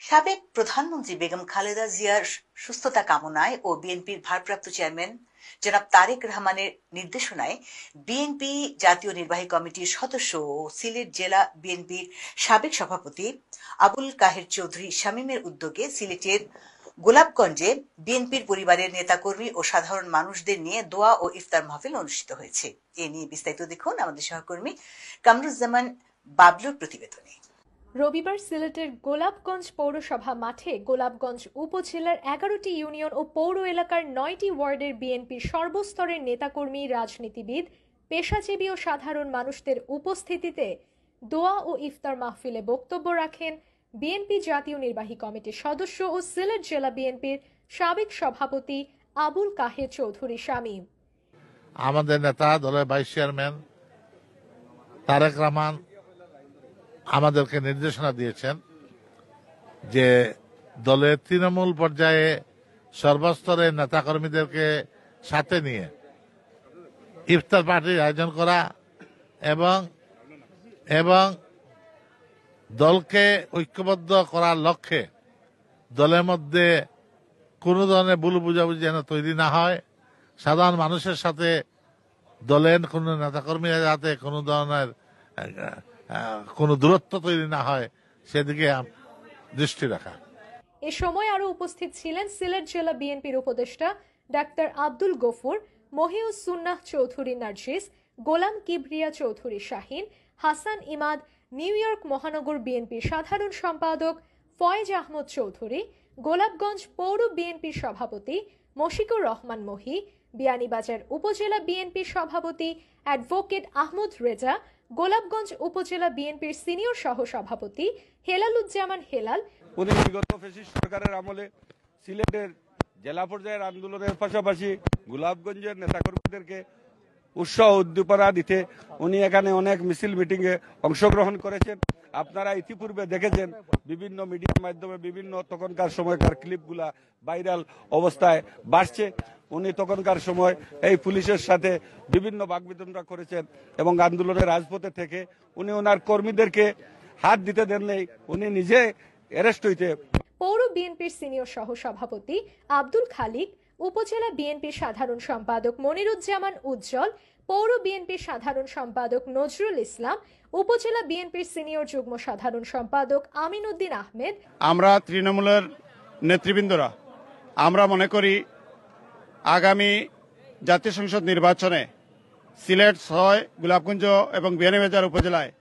সাবেক প্রধানমন্ত্রী বেগম খালেদা জিয়ার সুস্থতা কামনায় ও বিএনপির ভারপ্রাপ্ত চেয়ারম্যান জনাব তারেক রহমানের নির্দেশনায় বিএনপি জাতীয় নির্বাহী কমিটির সদস্য ও সিলেট জেলা বিএনপির সাবেক সভাপতি আবুল কাহের চৌধুরী শামীমের উদ্যোগে সিলেটের গোলাপগঞ্জে বিএনপির পরিবারের নেতাকর্মী ও সাধারণ মানুষদের নিয়ে দোয়া ও ইফতার মাহফিল অনুষ্ঠিত হয়েছে। এ নিয়ে বিস্তারিত দেখুন আমাদের সহকর্মী কামরুজ্জামান বাবলুর প্রতিবেদনে। রবিবার সিলেটের গোলাপগঞ্জ পৌরসভা মাঠে গোলাপগঞ্জ উপজেলার 11টি ইউনিয়ন ও পৌর এলাকার 9টি ওয়ার্ডের বিএনপির সর্বস্তরের নেতাকর্মী, রাজনীতিবিদ, পেশাজীবী ও সাধারণ মানুষদের উপস্থিতিতে দোয়া ও ইফতার মাহফিলে বক্তব্য রাখেন বিএনপি জাতীয় নির্বাহী কমিটির সদস্য ও সিলেট জেলা বিএনপির সাবেক সভাপতি আবুল কাহের চৌধুরী শামীম। আমাদের নেতা, দলের ভাইস চেয়ারম্যান তারেক রহমান আমাদেরকে নির্দেশনা দিয়েছেন যে দলের তৃণমূল পর্যায়ে সর্বস্তরের নেতাকর্মীদেরকে সাথে নিয়ে ইফতার পার্টির আয়োজন করা এবং দলকে ঐক্যবদ্ধ করার লক্ষ্যে দলের মধ্যে কোনো ধরনের ভুল বুঝাবুঝি যেন তৈরি না হয়, সাধারণ মানুষের সাথে দলের কোনো নেতাকর্মীরা যাতে কোনো ধরনের কোনো দূরত্ব তৈরি না হয় সেদিকে দৃষ্টি রাখা। এ সময় আরো উপস্থিত ছিলেন সিলেট জেলা বিএনপির উপদেষ্টা ডাক্তার আব্দুল গফুর, মহিউস সুন্নাহ চৌধুরী নার্জিস, গোলাম কিবরিয়া চৌধুরী শাহিন, হাসান ইমাদ, নিউ ইয়র্ক মহানগর বিএনপির সাধারণ সম্পাদক ফয়েজ আহমদ চৌধুরী, গোলাপগঞ্জ পৌর বিএনপির সভাপতি মশিকুর রহমান মহি, বিয়ানীবাজার উপজেলা বিএনপির সভাপতি অ্যাডভোকেট আহমদ রেজা, গোলাপগঞ্জ উপজেলা বিএনপির সিনিয়র সহ সভাপতি হেলালুজ্জামান হেলাল। উনি বিগত ফ্যাসিস্ট সরকারের আমলে সিলেটের জেলা পর্যায়ের আন্দোলনের পাশাপাশি গোলাপগঞ্জের নেতাকর্মীদেরকে উৎসাহ উদ্দীপনা দিতে উনি এখানে অনেক মিছিল মিটিংয়ে অংশগ্রহণ করেছেন। আপনারা ইতিপূর্বে দেখেছেন বিভিন্ন মিডিয়ার মাধ্যমে বিভিন্ন তখনকার সময়কার ক্লিপগুলা ভাইরাল অবস্থায় বাড়ছে। উনি তখনকার সময় এই পুলিশের সাথে বিভিন্ন বাকবিতণ্ডা করেছেন এবং আন্দোলনের রাজপথে থেকে উনি ওনার কর্মীদেরকে হাত দিতে দেন নেই, উনি নিজে অ্যারেস্ট হইতে। পৌর বিএনপির সিনিয়র সহ সভাপতি আব্দুল খালিক, উপজেলা বিএনপির সাধারণ সম্পাদক মনিরুজ্জামান উজ্জ্বল, পৌর বিএনপির সাধারণ সম্পাদক নজরুল ইসলাম, উপজেলা বিএনপির সিনিয়র যুগ্ম সাধারণ সম্পাদক আমিন উদ্দিন আহমেদ। আমরা তৃণমূলের নেতৃবৃন্দরা আমরা মনে করি আগামী জাতীয় সংসদ নির্বাচনে সিলেট 6, গোলাপগঞ্জ এবং বিয়ানীবাজার উপজেলায়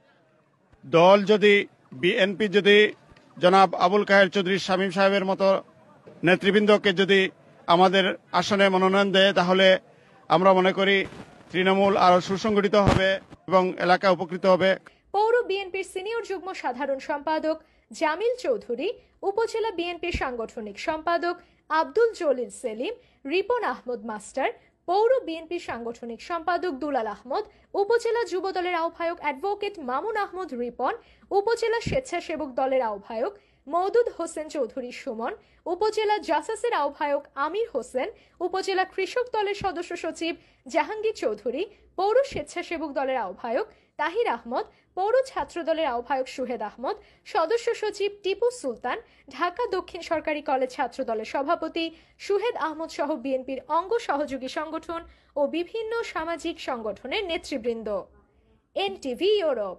দল যদি বিএনপি যদি জনাব আবুল কাহের চৌধুরী শামীম সাহেবের মতো নেতৃবৃন্দকে যদি আমাদের আসনে মনোনয়ন দেয় তাহলে আমরা মনে করি তৃণমূল আরো সুসংগঠিত হবে এবং এলাকা উপকৃত হবে। পৌর বিএনপির সিনিয়র যুগ্ম সাধারণ সম্পাদক জামিল চৌধুরী, উপজেলা বিএনপির সাংগঠনিক সম্পাদক আব্দুল জলিল সেলিম, রিপন আহমদ মাস্টার, পৌর বিএনপির সাংগঠনিক সম্পাদক দুলাল আহমদ, উপজেলা যুব দলের আহ্বায়ক অ্যাডভোকেট মামুন আহমদ রিপন, উপজেলা স্বেচ্ছাসেবক দলের আহ্বায়ক মওদুদ হোসেন চৌধুরী সুমন, উপজেলা জাসাসের আহ্বায়ক আমির হোসেন, উপজেলা কৃষক দলের সদস্য সচিব জাহাঙ্গীর চৌধুরী, পৌর স্বেচ্ছাসেবক দলের আহ্বায়ক তাহির আহমদ, পৌর ছাত্র দলের আহ্বায়ক সুহেদ আহমদ, সদস্য সচিব টিপু সুলতান, ঢাকা দক্ষিণ সরকারি কলেজ ছাত্র দলের সভাপতি সুহেদ আহমদ সহ বিএনপির অঙ্গ সহযোগী সংগঠন ও বিভিন্ন সামাজিক সংগঠনের নেতৃবৃন্দ। NTV Europe.